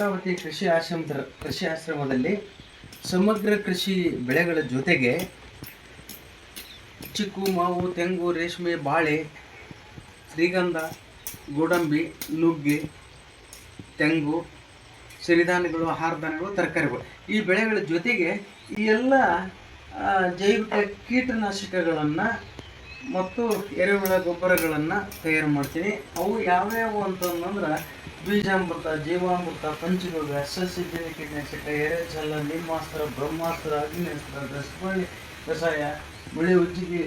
ಭದ್ರಾವತಿ ಕೃಷಿ ಆಶ್ರಮದಲ್ಲಿ ಸಮಗ್ರ ಕೃಷಿ ಬೆಳೆಗಳ ಜೊತೆಗೆ ಚಿಕ್ಕು, ಮಾವು, ತೆಂಗು, ರೇಷ್ಮೆ, ಬಾಳೆ, ಶ್ರೀಗಂಧ, ಗೋಡಂಬಿ, ನುಗ್ಗೆ, ತೆಂಗು, ಸಿರಿಧಾನ್ಯಗಳು, ಆಹಾರ ಧಾನ್ಯಗಳು, ತರಕಾರಿಗಳು, ಈ ಬೆಳೆಗಳ ಜೊತೆಗೆ ಈ ಎಲ್ಲ ಜೈವಿಕ ಕೀಟನಾಶಕಗಳನ್ನು ಮತ್ತು ಎರೆಹುಳ ಗೊಬ್ಬರಗಳನ್ನು ತಯಾರು ಮಾಡ್ತೀನಿ. ಅವು ಯಾವ್ಯಾವು ಅಂತಂದ್ರೆ ಬೀಜಾಮೃತ, ಜೀವಾಮೃತ, ಪಂಚಗವ್ಯ, ಸಸ್ಯಜನ್ಯ ಕೀಟನಾಶಕ, ಎರೆಚಲ, ನಿಮ್ಮಾಸ್ತ್ರ, ಬ್ರಹ್ಮಾಸ್ತ್ರ, ಅಗ್ನಿಸ್ತ್ರ, ರಸಬಳ್ಳಿ ಕಷಾಯ, ಹುಳಿ ಮಜ್ಜಿಗೆ,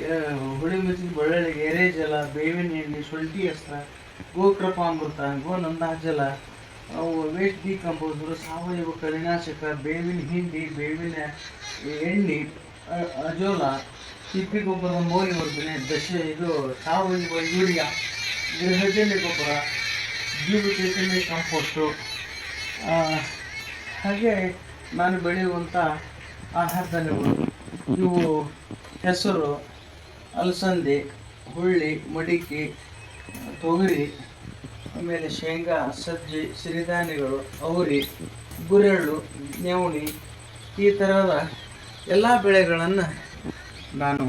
ಬೆಳ್ಳುಳ್ಳಿ, ಎರೆಜಲ, ಬೇವಿನ ಎಣ್ಣೆ, ಶುಂಠಿ ಅಸ್ತ್ರ, ಗೋಕೃಪಾಮೃತ, ಗೋನಂದಾಜಲ, ಅವು ವೇಸ್ಟ್ ಡಿಕಂಪೋಸರು, ಸಾವಯವ ಕಳೆನಾಶಕ, ಬೇವಿನ ಹಿಂಡಿ, ಬೇವಿನ ಎಣ್ಣೆ, ಅಜೋಲ, ತಿಪ್ಪಿ ಗೊಬ್ಬರದ ಮೌಲ್ಯವರ್ಧನೆ, ಸಾವಯವ ಯೂರಿಯಾ, ಗೃಹಜನ್ಯ ಗೊಬ್ಬರ, ಜೀವಚೈತನ್ಯ ಕಾಂಪೋಸ್ಟು, ಹಾಗೆ ನಾನು ಬೆಳೆಯುವಂಥ ಆಹಾರ ಧಾನ್ಯಗಳು ಇವು ಹೆಸರು, ಅಲಸಂದೆ, ಹುಳ್ಳಿ, ಮಡಿಕೆ, ತೊಗರಿ, ಆಮೇಲೆ ಶೇಂಗಾ, ಸಜ್ಜೆ, ಸಿರಿಧಾನ್ಯಗಳು, ಅವರಿ, ಗುರೆಳ್ಳು, ನವಣೆ, ಈ ಥರದ ಎಲ್ಲ ಬೆಳೆಗಳನ್ನು ನಾನು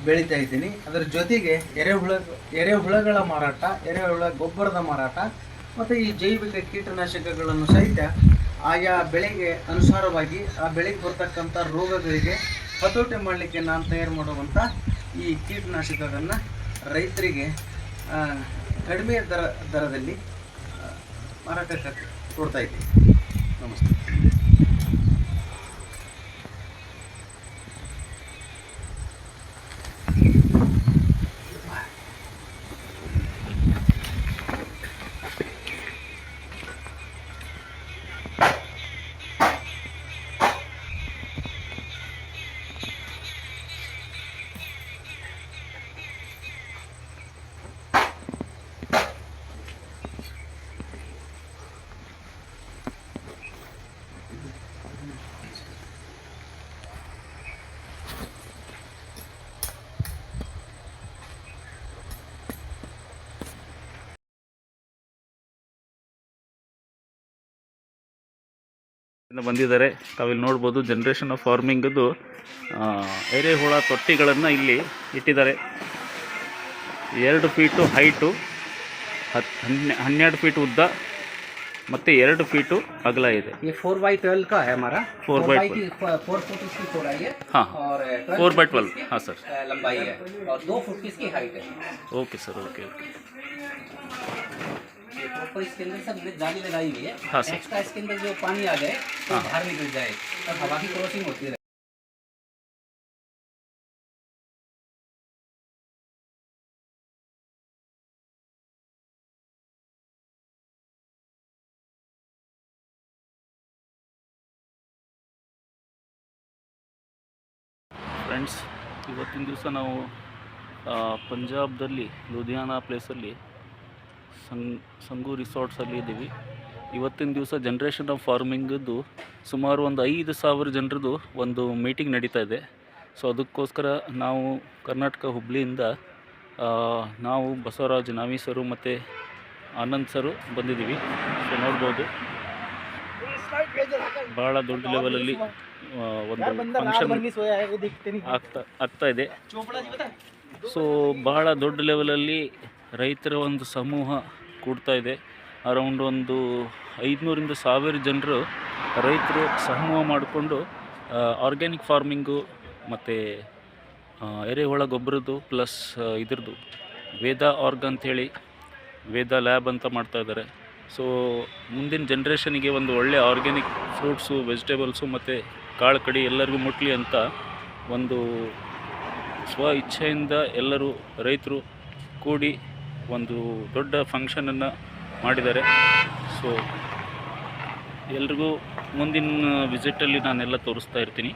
ಬೆಳೀತಾ ಇದ್ದೀನಿ. ಅದರ ಜೊತೆಗೆ ಎರೆಹುಳಗಳ ಮಾರಾಟ, ಎರೆಹುಳ ಗೊಬ್ಬರದ ಮಾರಾಟ ಮತ್ತು ಈ ಜೈವಿಕ ಕೀಟನಾಶಕಗಳನ್ನು ಸಹಿತ ಆಯಾ ಬೆಳೆಗೆ ಅನುಸಾರವಾಗಿ ಆ ಬೆಳೆಗೆ ಬರ್ತಕ್ಕಂಥ ರೋಗಗಳಿಗೆ ಹತೋಟಿ ಮಾಡಲಿಕ್ಕೆ ನಾನು ತಯಾರು ಮಾಡುವಂಥ ಈ ಕೀಟನಾಶಕಗಳನ್ನು ರೈತರಿಗೆ ಕಡಿಮೆ ದರದಲ್ಲಿ ಮಾರಾಟಕ್ಕೆ ಕೊಡ್ತಾ ಇದ್ದೀನಿ. ನಮಸ್ತೆ. ಬಂದಿದ್ದಾರೆ. ತಾವಿಲ್ಲಿ ನೋಡ್ಬೋದು ಜನ್ರೇಷನ್ ಆಫ್ ಫಾರ್ಮಿಂಗದ್ದು ಎರೆಹುಳ ತೊಟ್ಟಿಗಳನ್ನು ಇಲ್ಲಿ ಇಟ್ಟಿದ್ದಾರೆ. 2 ಫೀಟು ಹೈಟು, 12 ಫೀಟ್ ಉದ್ದ ಮತ್ತು 2 ಫೀಟು ಅಗಲ ಇದೆ. 4x12 का है हमारा. 4x12 4 फुट इसकी चौड़ाई है. हाँ, और 4x12 हाँ सर लंबाई है और 2 फुट की इसकी हाइट है. Okay sir, okay. प्रॉपर इसके अंदर सब जाली लगाई हुई है. हाँ सर. एक्स्ट्रा इसके अंदर जो पानी आ जाए तो बाहर निकल जाए, तब हवा की क्रॉसिंग होती रहे. ಫ್ರೆಂಡ್ಸ್, ಇವತ್ತಿನ ದಿವಸ ನಾವು ಪಂಜಾಬ್ದಲ್ಲಿ ಲುಧಿಯಾನಾ ಪ್ಲೇಸಲ್ಲಿ ಸಂಗು ರಿಸಾರ್ಟ್ಸಲ್ಲಿ ಇದ್ದೀವಿ. ಇವತ್ತಿನ ದಿವಸ ಜನ್ರೇಷನ್ ಆಫ್ ಫಾರ್ಮಿಂಗದ್ದು ಸುಮಾರು ಒಂದು 5,000 ಜನರದ್ದು ಒಂದು ಮೀಟಿಂಗ್ ನಡೀತಾ ಇದೆ. ಸೊ ಅದಕ್ಕೋಸ್ಕರ ನಾವು ಕರ್ನಾಟಕ ಹುಬ್ಳಿಯಿಂದ ನಾವು ಬಸವರಾಜ್ ನಾವಿ ಸರು ಮತ್ತು ಆನಂದ್ ಸರು ಬಂದಿದ್ದೀವಿ. ಸೊ ನೋಡ್ಬೋದು, ಭಾಳ ದೊಡ್ಡ ಲೆವೆಲಲ್ಲಿ ಒಂದು ಫಂಕ್ಷನ್ ಆಗ್ತಾ ಇದೆ. ಸೊ ಭಾಳ ದೊಡ್ಡ ಲೆವೆಲಲ್ಲಿ ರೈತರ ಒಂದು ಸಮೂಹ ಕೂಡ್ತಾ ಇದೆ. ಅರೌಂಡ್ ಒಂದು 500ರಿಂದ 1000 ಜನರು ರೈತರು ಸಮೂಹ ಮಾಡಿಕೊಂಡು ಆರ್ಗ್ಯಾನಿಕ್ ಫಾರ್ಮಿಂಗು ಮತ್ತು ಎರೆಹುಳ ಗೊಬ್ಬರದ್ದು ಪ್ಲಸ್ ಇದ್ರದ್ದು ವೇದ ಆರ್ಗ್ ಅಂಥೇಳಿ ವೇದ ಲ್ಯಾಬ್ ಅಂತ ಮಾಡ್ತಾಯಿದ್ದಾರೆ. ಸೊ ಮುಂದಿನ ಜನ್ರೇಷನಿಗೆ ಒಂದು ಒಳ್ಳೆಯ ಆರ್ಗ್ಯಾನಿಕ್ ಫ್ರೂಟ್ಸು, ವೆಜಿಟೇಬಲ್ಸು ಮತ್ತು ಕಾಳು ಕಡಿ ಎಲ್ಲರಿಗೂ ಮುಟ್ಲಿ ಅಂತ ಒಂದು ಸ್ವ ಇಚ್ಛೆಯಿಂದ ಎಲ್ಲರೂ ರೈತರು ಕೂಡಿ ಒಂದು ದೊಡ್ಡ ಫಂಕ್ಷನನ್ನು ಮಾಡಿದ್ದಾರೆ. ಸೊ ಎಲ್ರಿಗೂ ಮುಂದಿನ ವಿಸಿಟಲ್ಲಿ ನಾನೆಲ್ಲ ತೋರಿಸ್ತಾ ಇರ್ತೀನಿ.